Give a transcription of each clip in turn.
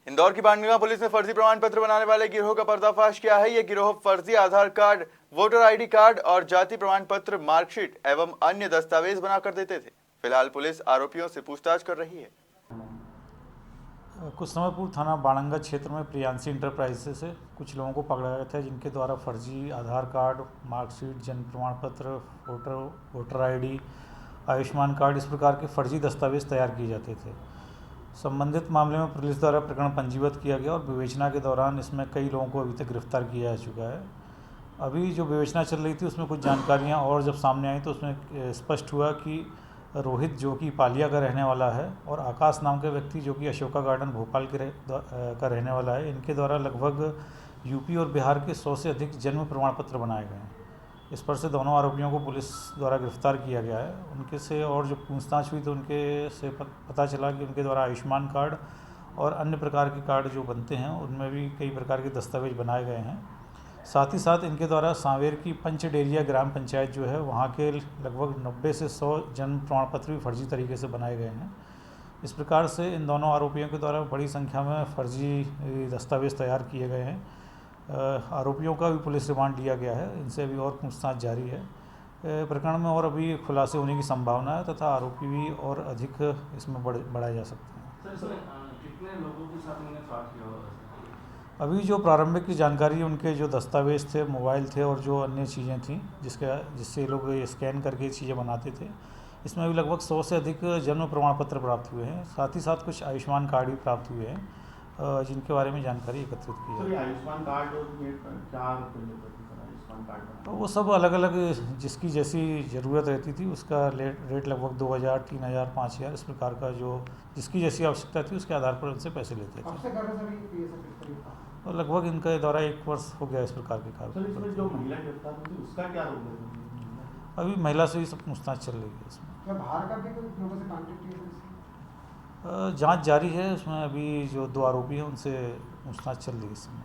इंदौर की पांडुगा पुलिस ने फर्जी प्रमाण पत्र बनाने वाले गिरोह का पर्दाफाश किया है। यह गिरोह फर्जी आधार कार्ड, वोटर आईडी कार्ड और जाति प्रमाण पत्र, मार्कशीट एवं अन्य दस्तावेज बनाकर देते थे। फिलहाल पुलिस आरोपियों से पूछताछ कर रही है। कुछ समय पूर्व थाना बाणंगा क्षेत्र में प्रियांशी इंटरप्राइजेस से कुछ लोगों को पकड़ा गया था, जिनके द्वारा फर्जी आधार कार्ड, मार्कशीट, जन्म प्रमाण पत्र, वोटर आईडी, आयुष्मान कार्ड, इस प्रकार के फर्जी दस्तावेज तैयार किए जाते थे। संबंधित मामले में पुलिस द्वारा प्रकरण पंजीबद्ध किया गया और विवेचना के दौरान इसमें कई लोगों को अभी तक गिरफ्तार किया जा चुका है। अभी जो विवेचना चल रही थी उसमें कुछ जानकारियां और जब सामने आई तो उसमें स्पष्ट हुआ कि रोहित, जो कि पालिया का रहने वाला है, और आकाश नाम के व्यक्ति, जो कि अशोका गार्डन भोपाल का रहने वाला है, इनके द्वारा लगभग यूपी और बिहार के 100 से अधिक जन्म प्रमाण पत्र बनाए गए हैं। इस पर से दोनों आरोपियों को पुलिस द्वारा गिरफ्तार किया गया है। उनके से और जो पूछताछ हुई तो उनके से पता चला कि उनके द्वारा आयुष्मान कार्ड और अन्य प्रकार के कार्ड जो बनते हैं उनमें भी कई प्रकार के दस्तावेज बनाए गए हैं। साथ ही साथ इनके द्वारा सांवेर की पंचडेरिया ग्राम पंचायत जो है, वहाँ के लगभग 90 से 100 जन्म प्रमाण पत्र भी फर्जी तरीके से बनाए गए हैं। इस प्रकार से इन दोनों आरोपियों के द्वारा बड़ी संख्या में फर्जी दस्तावेज तैयार किए गए हैं। आरोपियों का भी पुलिस रिमांड लिया गया है। इनसे अभी और पूछताछ जारी है। प्रकरण में और अभी खुलासे होने की संभावना है तथा आरोपी भी और अधिक इसमें बढ़ाए जा सकते हैं। सर, कितने लोगों के साथ उन्होंने फ्रॉड किया होगा? अभी जो प्रारंभिक की जानकारी, उनके जो दस्तावेज थे, मोबाइल थे और जो अन्य चीज़ें थीं जिससे लोग स्कैन करके चीज़ें बनाते थे, इसमें अभी लगभग 100 से अधिक जन्म प्रमाण पत्र प्राप्त हुए हैं। साथ ही साथ कुछ आयुष्मान कार्ड भी प्राप्त हुए हैं, जिनके बारे में जानकारी एकत्रित की है। आयुष्मान कार्ड क्या आयुष्मान कार्ड तो वो सब अलग अलग जिसकी जैसी ज़रूरत रहती थी उसका रेट लगभग 2000, 3000, 5000 इस प्रकार का, जो जिसकी जैसी आवश्यकता थी उसके आधार पर उनसे पैसे लेते थे। और लगभग इनके द्वारा 1 वर्ष हो गया इस प्रकार के कार्य। जो महिला गिरफ्तार हुई उसका क्या रोल है? अभी महिला से ही सब पूछताछ चल रही है। इसमें क्या बाहर का भी कोई लोगों से कांटेक्ट किया? जांच जारी है। उसमें अभी जो 2 आरोपी हैं उनसे पूछताछ चल रही है। इसमें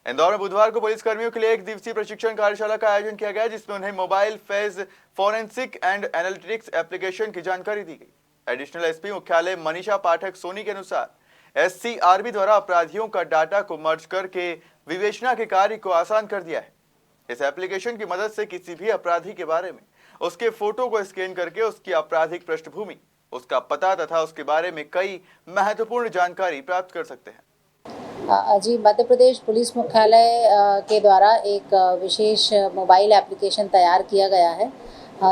इंदौर में बुधवार को पुलिस कर्मियों के लिए 1 दिवसीय प्रशिक्षण कार्यशाला का आयोजन किया गया, जिसमें उन्हें mobile phase forensic and analytics application की जानकारी दी गई। एडिशनल एसपी मुख्यालय मनीषा पाठक सोनी के अनुसार एससीआरबी द्वारा अपराधियों का डाटा को मर्ज करके विवेचना के कार्य को आसान कर दिया है। इस एप्लीकेशन की मदद से किसी भी अपराधी के बारे में उसके फोटो को स्कैन करके उसकी आपराधिक पृष्ठभूमि, उसका पता तथा उसके बारे में कई महत्वपूर्ण जानकारी प्राप्त कर सकते हैं। जी, मध्य प्रदेश पुलिस मुख्यालय के द्वारा एक विशेष मोबाइल एप्लीकेशन तैयार किया गया है,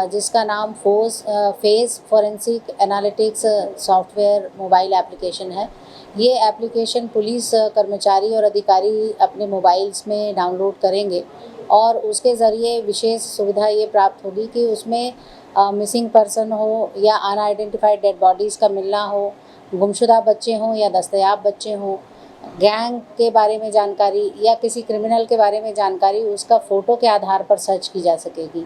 जिसका नाम face forensic analytics software mobile application है। ये एप्लीकेशन पुलिस कर्मचारी और अधिकारी अपने मोबाइल्स में डाउनलोड करेंगे और उसके ज़रिए विशेष सुविधा ये प्राप्त होगी कि उसमें मिसिंग पर्सन हो या अनआइडेंटिफाइड डेड बॉडीज़ का मिलना हो, गुमशुदा बच्चे हों या दस्तयाब बच्चे हों, गैंग के बारे में जानकारी या किसी क्रिमिनल के बारे में जानकारी उसका फ़ोटो के आधार पर सर्च की जा सकेगी।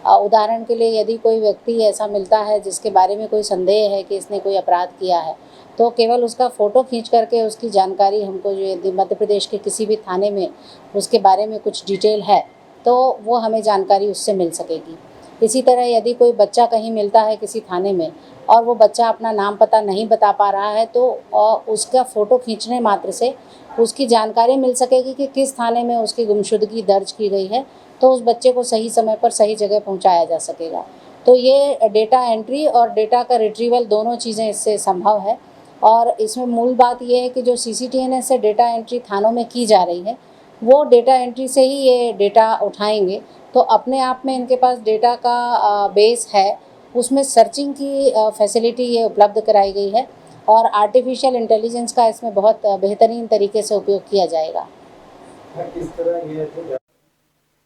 उदाहरण के लिए यदि कोई व्यक्ति ऐसा मिलता है जिसके बारे में कोई संदेह है कि इसने कोई अपराध किया है, तो केवल उसका फ़ोटो खींच करके उसकी जानकारी हमको, जो यदि मध्य प्रदेश के किसी भी थाने में उसके बारे में कुछ डिटेल है तो वो हमें जानकारी उससे मिल सकेगी। इसी तरह यदि कोई बच्चा कहीं मिलता है किसी थाने में और वो बच्चा अपना नाम पता नहीं बता पा रहा है, तो उसका फ़ोटो खींचने मात्र से उसकी जानकारी मिल सकेगी कि किस थाने में उसकी गुमशुदगी दर्ज की गई है, तो उस बच्चे को सही समय पर सही जगह पहुंचाया जा सकेगा। तो ये डेटा एंट्री और डेटा का रिट्रीवल दोनों चीज़ें इससे संभव है। और इसमें मूल बात ये है कि जो CCTNS से डेटा एंट्री थानों में की जा रही है, वो डेटा एंट्री से ही ये डेटा उठाएंगे, तो अपने आप में इनके पास डेटा का बेस है, उसमें सर्चिंग की फैसिलिटी ये उपलब्ध कराई गई है और आर्टिफिशियल इंटेलिजेंस का इसमें बहुत बेहतरीन तरीके से उपयोग किया जाएगा।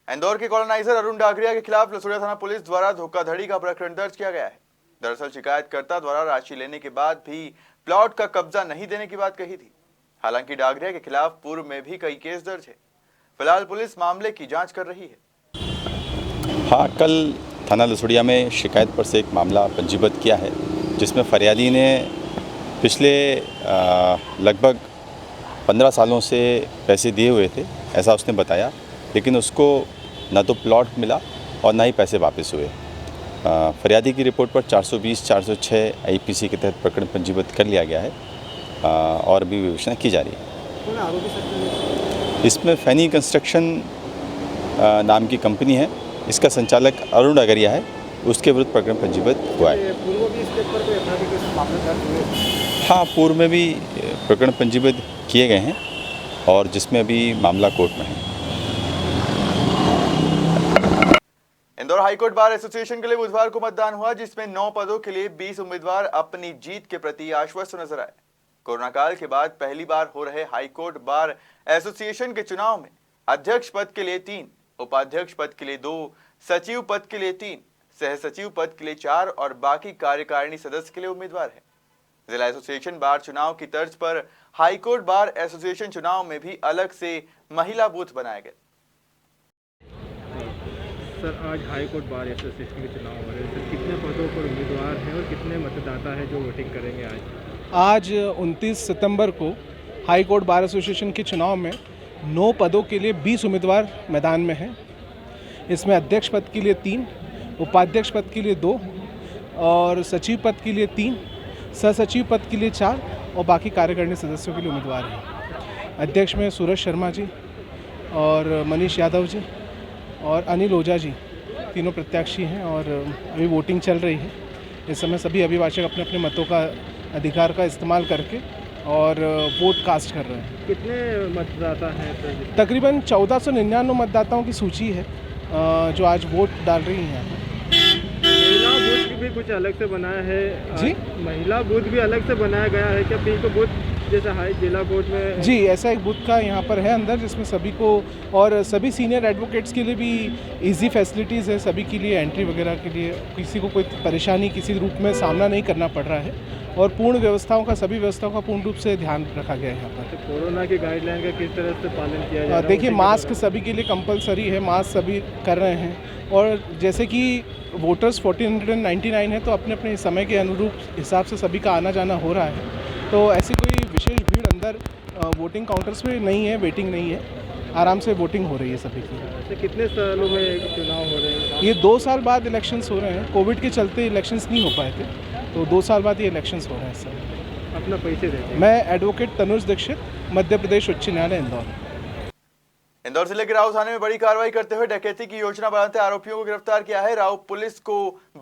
इंदौर के कॉलोनाइजर अरुण डागरिया के खिलाफ लसुड़िया थाना पुलिस द्वारा धोखाधड़ी का प्रकरण दर्ज किया गया है। दरअसल शिकायतकर्ता द्वारा राशि लेने के बाद भी प्लॉट का कब्जा नहीं देने की बात कही थी। हालांकि डागरिया के खिलाफ पूर्व में भी कई केस दर्ज है। फिलहाल पुलिस मामले की जांच कर रही है। हाँ, कल थाना लसुड़िया में शिकायत पर से एक मामला पंजीबद्ध किया है, जिसमें फरियादी ने पिछले लगभग 15 सालों से पैसे दिए हुए थे, ऐसा उसने बताया, लेकिन उसको ना तो प्लॉट मिला और ना ही पैसे वापस हुए। फरियादी की रिपोर्ट पर 420, 406 IPC के तहत प्रकरण पंजीबद्ध कर लिया गया है और भी विवेचना की जा रही है। इसमें फैनी कंस्ट्रक्शन नाम की कंपनी है, इसका संचालक अरुण अगरिया है, उसके विरुद्ध प्रकरण पंजीबद्ध हुआ है। पूर्व भी इसके ऊपर कोई अपराधी के मामले दर्ज हुए? हाँ, पूर्व में भी प्रकरण पंजीबद्ध किए गए हैं और जिसमें अभी मामला कोर्ट में है। इंदौर हाईकोर्ट बार एसोसिएशन के लिए बुधवार को मतदान हुआ, जिसमें 9 पदों के लिए 20 उम्मीदवार अपनी जीत के प्रति आश्वस्त नजर आए। कोरोना काल के बाद पहली बार हो रहे हाईकोर्ट बार एसोसिएशन के चुनाव में अध्यक्ष पद के लिए 3, उपाध्यक्ष पद के लिए 2, सचिव पद के लिए 3, सह सचिव पद के लिए 4 और बाकी कार्यकारिणी सदस्य के लिए उम्मीदवार हैं। जिला एसोसिएशन बार चुनाव की तर्ज पर हाईकोर्ट बार एसोसिएशन चुनाव में भी अलग से महिला बूथ बनाए गए। सर, आज हाईकोर्ट बार एसोसिएशन के चुनाव हो रहे हैं। सर, कितने पदों पर उम्मीदवार हैं और कितने मतदाता हैं जो वोटिंग करेंगे आज 29 सितंबर को हाईकोर्ट बार एसोसिएशन के चुनाव में 9 पदों के लिए 20 उम्मीदवार मैदान में हैं। इसमें अध्यक्ष पद के लिए 3, उपाध्यक्ष पद के लिए 2 और सचिव पद के लिए 3, सह सचिव पद के लिए 4 और बाकी कार्यकारिणी सदस्यों के लिए उम्मीदवार हैं। अध्यक्ष में सूरज शर्मा जी और मनीष यादव जी और अनिल ओझा जी तीनों प्रत्याशी हैं और अभी वोटिंग चल रही है। इस समय सभी अभिभाषक अपने अपने मतों का अधिकार का इस्तेमाल करके और वोट कास्ट कर रहे हैं। कितने मतदाता हैं सर? तकरीबन 1499 मतदाताओं की सूची है जो आज वोट डाल रही हैं यहाँ पर। महिला बूथ भी कुछ अलग से बनाया है जी? महिला बूथ भी अलग से बनाया गया है क्या? पी को बूथ जैसे हाई जिला कोर्ट में जी, ऐसा एक बूथ का यहाँ पर है अंदर, जिसमें सभी को और सभी सीनियर एडवोकेट्स के लिए भी इजी फैसिलिटीज़ है। सभी के लिए एंट्री वगैरह के लिए किसी को कोई परेशानी किसी रूप में सामना नहीं करना पड़ रहा है और पूर्ण व्यवस्थाओं का सभी व्यवस्थाओं का पूर्ण रूप से ध्यान रखा गया है यहाँ पर। तो कोरोना की गाइडलाइन का किस तरह से पालन किया जा रहा है? देखिए, मास्क सभी के लिए कंपलसरी है, मास्क सभी कर रहे हैं और जैसे कि वोटर्स 1499 है तो अपने अपने समय के अनुरूप हिसाब से सभी का आना जाना हो रहा है। तो ऐसी कोई विशेष भीड़ अंदर वोटिंग काउंटर्स पे नहीं है, वेटिंग नहीं है, आराम से वोटिंग हो रही है सभी की। तो कितने सालों में चुनाव हो रहे हैं? ये 2 साल बाद इलेक्शंस हो रहे हैं। कोविड के चलते इलेक्शंस नहीं हो पाए थे, तो 2 साल बाद ये इलेक्शंस हो रहे हैं सर। अपना परिचय देते हैं। मैं एडवोकेट तनुज दीक्षित, मध्य प्रदेश उच्च न्यायालय इंदौर। इंदौर जिले के राव थाने में बड़ी कार्रवाई करते हुए डकैती की योजना बनाते आरोपियों को गिरफ्तार किया है। राव पुलिस को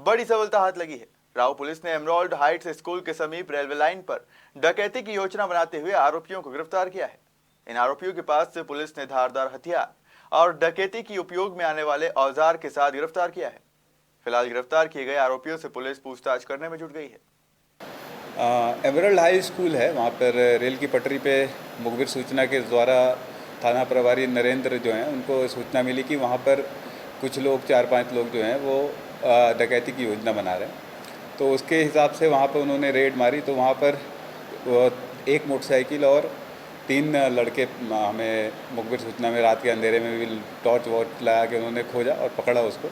बड़ी सफलता हाथ लगी है। राव पुलिस ने एमराल्ड हाइट्स स्कूल के समीप रेलवे लाइन पर डकैती की योजना बनाते हुए आरोपियों को गिरफ्तार किया है। इन आरोपियों के पास से पुलिस ने धारदार हथियार और डकैती की उपयोग में आने वाले औजार के साथ गिरफ्तार किया है। फिलहाल गिरफ्तार किए गए आरोपियों से पुलिस पूछताछ करने में जुट गई है। एमराल्ड हाई स्कूल है, वहाँ पर रेल की पटरी पे मुखबिर सूचना के द्वारा थाना प्रभारी नरेंद्र जो हैं उनको सूचना मिली कि वहाँ पर कुछ लोग 4-5 लोग जो हैं वो डकैती की योजना बना रहे हैं। तो उसके हिसाब से वहाँ पर उन्होंने रेड मारी तो वहाँ पर एक मोटरसाइकिल और 3 लड़के हमें मुखबिर सूचना में रात के अंधेरे में भी टॉर्च वॉर्च लगा के उन्होंने खोजा और पकड़ा उसको।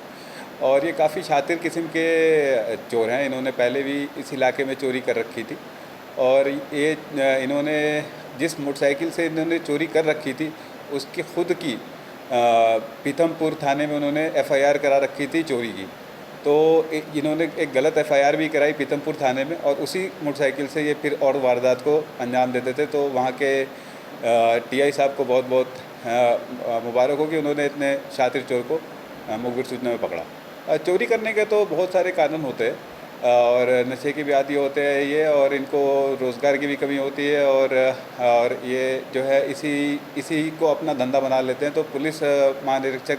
और ये काफ़ी शातिर किस्म के चोर हैं, इन्होंने पहले भी इस इलाके में चोरी कर रखी थी और ये इन्होंने जिस मोटरसाइकिल से इन्होंने चोरी कर रखी थी उसकी खुद की पीथमपुर थाने में उन्होंने FIR करा रखी थी चोरी की। तो इन्होंने एक गलत FIR भी कराई पीथमपुर थाने में और उसी मोटरसाइकिल से ये फिर और वारदात को अंजाम देते थे। तो वहाँ के TI साहब को बहुत बहुत मुबारक हो कि उन्होंने इतने शातिर चोर को मुखबिर सूचना में पकड़ा। चोरी करने के तो बहुत सारे कारण होते हैं और नशे के भी आदी होते हैं ये, और इनको रोज़गार की भी कमी होती है और ये जो है इसी को अपना धंधा बना लेते हैं। तो पुलिस महानिरीक्षक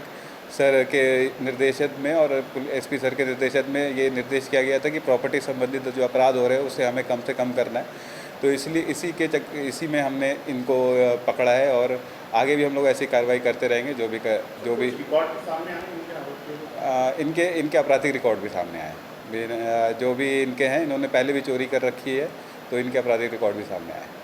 सर के निर्देशन में और SP सर के निर्देशन में ये निर्देश किया गया था कि प्रॉपर्टी संबंधित जो अपराध हो रहे हैं उसे हमें कम से कम करना है। तो इसलिए इसी में हमने इनको पकड़ा है और आगे भी हम लोग ऐसी कार्रवाई करते रहेंगे। जो भी रिकॉर्ड सामने आए इनके आपराधिक रिकॉर्ड भी सामने आए। जो भी इनके हैं, इन्होंने पहले भी चोरी कर रखी है तो इनके आपराधिक रिकॉर्ड भी सामने आए।